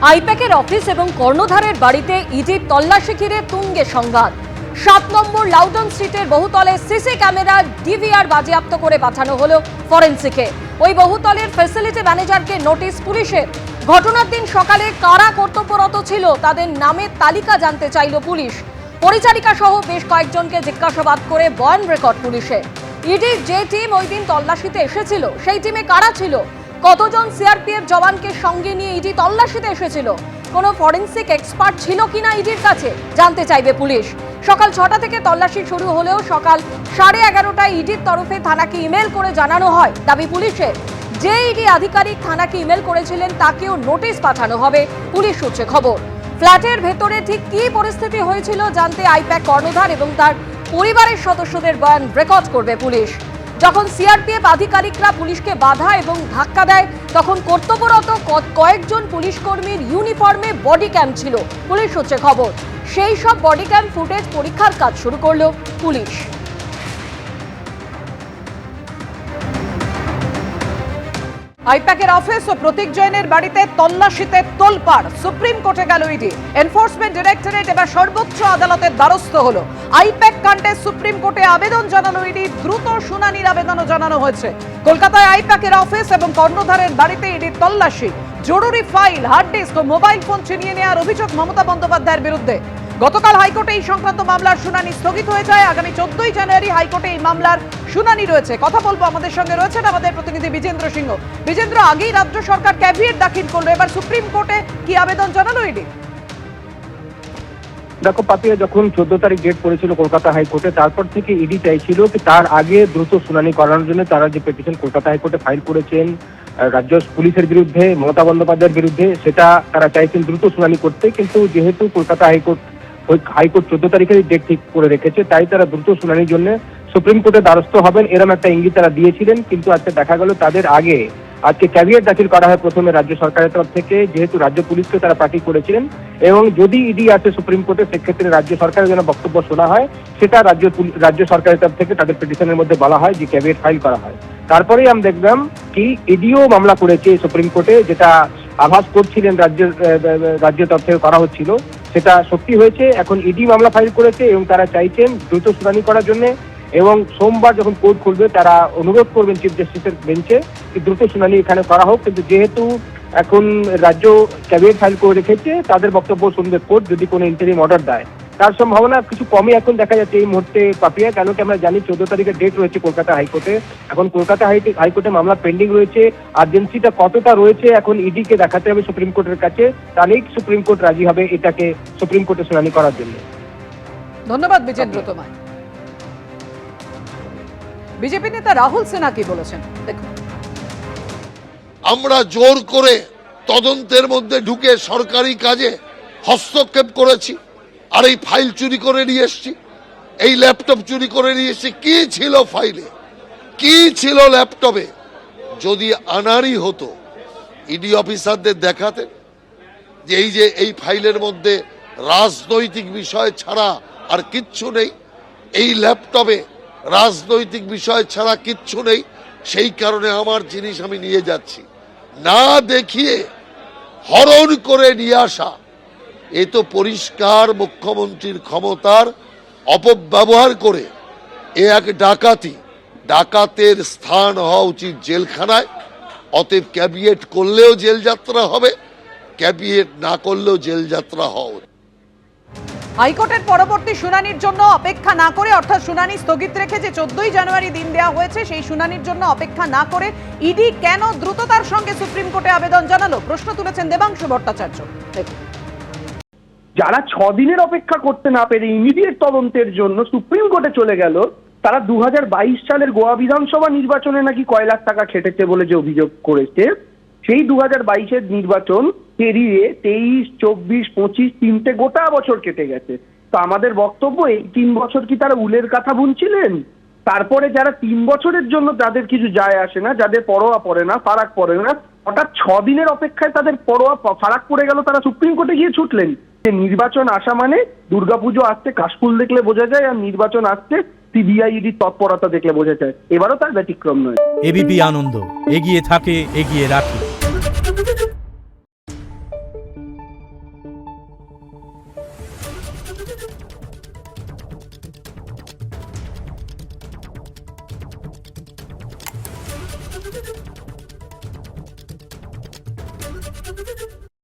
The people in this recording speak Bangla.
আইপ্যাকের অফিস এবং কর্ণধারের বাড়িতে ইডির তল্লাশি ঘিরে তুঙ্গে সংঘাত। 7 নম্বর লাউডন স্ট্রিটের বহুতলে সিসি ক্যামেরা ডিভিআর বাজেয়াপ্ত করে পাঠানো হলো ফরেন্সিকে। ওই বহুতলের ফ্যাসিলিটি ম্যানেজারকে নোটিশ পুলিশের। ঘটনার দিন সকালে কারা কর্তব্যরত ছিল তাদের নামের তালিকা জানতে চাইল পুলিশ। পরিচারিকা সহ বেশ কয়েকজনকে জিজ্ঞাসাবাদ করে বয়ান রেকর্ড পুলিশের। ইডির যে টিম ওই দিন তল্লাশিতে এসেছিল সেই টিমে কারা ছিল, কতজন সিআরপিএফ জওয়ানকে সঙ্গে নিয়ে ইডি তল্লাশিতে এসেছিল, কোনো ফরেনসিক এক্সপার্ট ছিল কিনা ইডির কাছে জানতে চাইবে পুলিশ। সকাল 6টা থেকে তল্লাশি শুরু হলেও সকাল 11:30টায় ইডির তরফে থানাকে ইমেল করে জানানো হয় দাবি পুলিশের। যে ইডি আধিকারিক থানাকে ইমেল করেছিলেন তাকেও নোটিশ পাঠানো হবে পুলিশ সূত্রে খবর। ফ্ল্যাটের ভেতরে ঠিক কী পরিস্থিতি হয়েছিল জানতে আইপ্যাক কর্ণধার এবং তার পরিবারের সদস্যদের বয়ান রেকর্ড করবে পুলিশ। যখন সিআরপিএফ আধিকারিকরা পুলিশকে বাধা এবং ধাক্কা দেয় তখন কর্তব্যরত কয়েকজন পুলিশ কর্মীর ইউনিফর্মে বডি ক্যাম ছিল পুলিশ সূত্রে খবর। সেই সব বডি ক্যাম ফুটেজ পরীক্ষার কাজ শুরু করল পুলিশ। আইপ্যাকের অফিস ও প্রতীক জৈনের বাড়িতে তল্লাশিতে তোলপাড়। সুপ্রিম কোর্টে গেল ইডি। এনফোর্সমেন্ট ডিরেক্টরেট এবার সর্বোচ্চ আদালতের দ্বারস্থ হলো। আইপ্যাক কাণ্ডে সুপ্রিম কোর্টে আবেদন জানানো ইডি, দ্রুত শুনানির আবেদনও জানানো হয়েছে। কলকাতায় আইপ্যাকের অফিস এবং কর্ণধারের বাড়িতে ইডির তল্লাশি। জরুরি ফাইল, হার্ড ডিস্ক ও মোবাইল ফোন ছিনিয়ে নেওয়ার অভিযোগ মমতা বন্দ্যোপাধ্যায়ের বিরুদ্ধে। গতকাল হাইকোর্টে এই সংক্রান্ত মামলার শুনানি স্থগিত হয়ে যায়। আগামী 14ই জানুয়ারি হাইকোর্টে এই মামলার শুনানি রয়েছে। কথা বলবো, আমাদের সঙ্গে রয়েছেন আমাদের প্রতিনিধি বিজেন্দ্র সিংহ। বিজেন্দ্র, আগেই রাজ্য সরকার ক্যাভিয়েট দাখিল করলো, এবার সুপ্রিম কোর্টে কি আবেদন জানালো ইডি? দেখো পাপিয়া, যখন 14 তারিখ ডেট পড়েছিল কলকাতা হাইকোর্টে, তারপর থেকে ইডি চাইছিল যে তার আগে দ্রুত শুনানি করানোর জন্য তারা যে পিটিশন কলকাতা হাইকোর্টে ফাইল করেছেন রাজ্য পুলিশের বিরুদ্ধে, মমতা বন্দ্যোপাধ্যায়ের বিরুদ্ধে, সেটা তারা চাইছেন দ্রুত শুনানি করতে। কিন্তু যেহেতু কলকাতা হাইকোর্ট 14 তারিখের ডেট ঠিক করে রেখেছে, তাই তারা দ্রুত শুনানির জন্য সুপ্রিম কোর্টে দ্বারস্থ হবেন এরকম একটা ইঙ্গিত তারা দিয়েছিলেন। কিন্তু আজকে দেখা গেল তাদের আগে আজকে ক্যাভিয়েট দাখিল করা হয় প্রথমে রাজ্য সরকারের তরফ থেকে, যেহেতু রাজ্য পুলিশকে তারা পার্টি করেছিলেন। এবং যদি ইডি আসে সুপ্রিম কোর্টে, সেক্ষেত্রে রাজ্য সরকারের জন্য বক্তব্য শোনা হয়, সেটা রাজ্য সরকারের তরফ থেকে তাদের পিটিশনের মধ্যে বলা হয় যে ক্যাভিয়েট ফাইল করা হয়। তারপরেই আমরা দেখলাম কি ইডিও মামলা করেছে সুপ্রিম কোর্টে, যেটা আভাস করছিলেন রাজ্য তরফ থেকে করা হচ্ছিল, সেটা সত্যি হয়েছে। এখন ইডি মামলা ফাইল করেছে এবং তারা চাইছেন দ্রুত শুনানি করার জন্য। এবং সোমবার যখন কোর্ট খুলবে তারা অনুরোধ করবেন চিফ জাস্টিসের বেঞ্চে দ্রুত শুনানি এখানে করা হোক। কিন্তু যেহেতু এখন রাজ্য ক্যাভিয়েট ফাইল করে রেখেছে, তাদের বক্তব্য শুনবে কোর্ট। যদি কোনো ইন্টারিম অর্ডার দেয় তার সম্ভাবনা কিছু কমই এখন দেখা যাচ্ছে এই মুহূর্তে পাপিয়া। কেন কি আমরা জানি 14 তারিখের ডেট রয়েছে কলকাতা হাইকোর্টে। এখন কলকাতা হাইকোর্টে মামলা পেন্ডিং রয়েছে। আর্জেন্সিটা কতটা রয়েছে এখন ইডি কে দেখাতে হবে সুপ্রিম কোর্টের কাছে, তাহলেই সুপ্রিম কোর্ট রাজি হবে এটাকে সুপ্রিম কোর্টে শুনানি করার জন্য। ধন্যবাদ বিজেন্দ্র তোমায়। বিজেপি নেতা রাহুল সিনহা কি বলেছেন দেখুন। আমরা জোর করে তদন্তের মধ্যে ঢুকে সরকারি কাজে হস্তক্ষেপ করেছি, আর এই ফাইল চুরি করে নিয়ে এসছি, এই ল্যাপটপ চুরি করে নিয়ে এসছি। কি ছিল ফাইলে, কি ছিল ল্যাপটপে? যদি আনারই হতো ইডি অফিসারদের দেখাতেন যে এই ফাইলের মধ্যে রাজনৈতিক বিষয় ছাড়া আর কিচ্ছু নেই, এই ল্যাপটপে রাজনৈতিক বিষয় ছাড়া কিচ্ছু নেই, সেই কারণে আমার জিনিস আমি নিয়ে যাচ্ছি, না দেখিয়ে হরণ করে নিয়ে আসা, এ তো পরিষ্কার মুখ্যমন্ত্রীর ক্ষমতার অপব্যবহার করে এ এক ডাকাতি। ডাকাতের স্থান হওয়া উচিত জেলখানায়। অতএব ক্যাভিয়েট করলেও জেলযাত্রা হবে, ক্যাভিয়েট না করলেও জেলযাত্রা হওয়া উচিত। হাইকোর্টের পরবর্তী শুনানির জন্য অপেক্ষা না করে, অর্থাৎ শুনানি স্থগিত রেখে যে 14ই জানুয়ারি দিন দেওয়া হয়েছে, সেই শুনানির জন্য অপেক্ষা না করে ইডি কেন দ্রুততার সঙ্গে সুপ্রিম কোর্টে আবেদন জানালো, প্রশ্ন তুলেছেন দেবাংশু ভট্টাচার্য। যারা 6 দিনের অপেক্ষা করতে না পেরে ইমিডিয়েট তদন্তের জন্য সুপ্রিম কোর্টে চলে গেল, তারা 2022 সালের গোয়া বিধানসভা নির্বাচনে নাকি কয় লাখ টাকা খেটেছে বলে যে অভিযোগ করেছে, সেই 2022-এর নির্বাচন পেরিয়ে 23, 24, 25 তিনটে গোটা বছর কেটে গেছে। তো আমাদের বক্তব্য, এই 3 বছর কি তারা উলের কথা বুনছিলেন? তারপরে যারা 3 বছরের জন্য যাদের কিছু যায় আসে না, যাদের পরোয়া পড়ে না, ফারাক পড়ে না, হঠাৎ 6 দিনের অপেক্ষায় তাদের পরোয়া ফারাক পড়ে গেল, তারা সুপ্রিম কোর্টে গিয়ে ছুটলেন। নির্বাচন আসা মানে দুর্গাপুজো আসছে কাশফুল দেখলে বোঝা যায়, আর নির্বাচন আসছে সিবিআইডি তৎপরতা দেখলে বোঝা যায়। এবারও তার ব্যতিক্রম নয়। এবিপি আনন্দ এগিয়ে থাকে, এগিয়ে রাখে।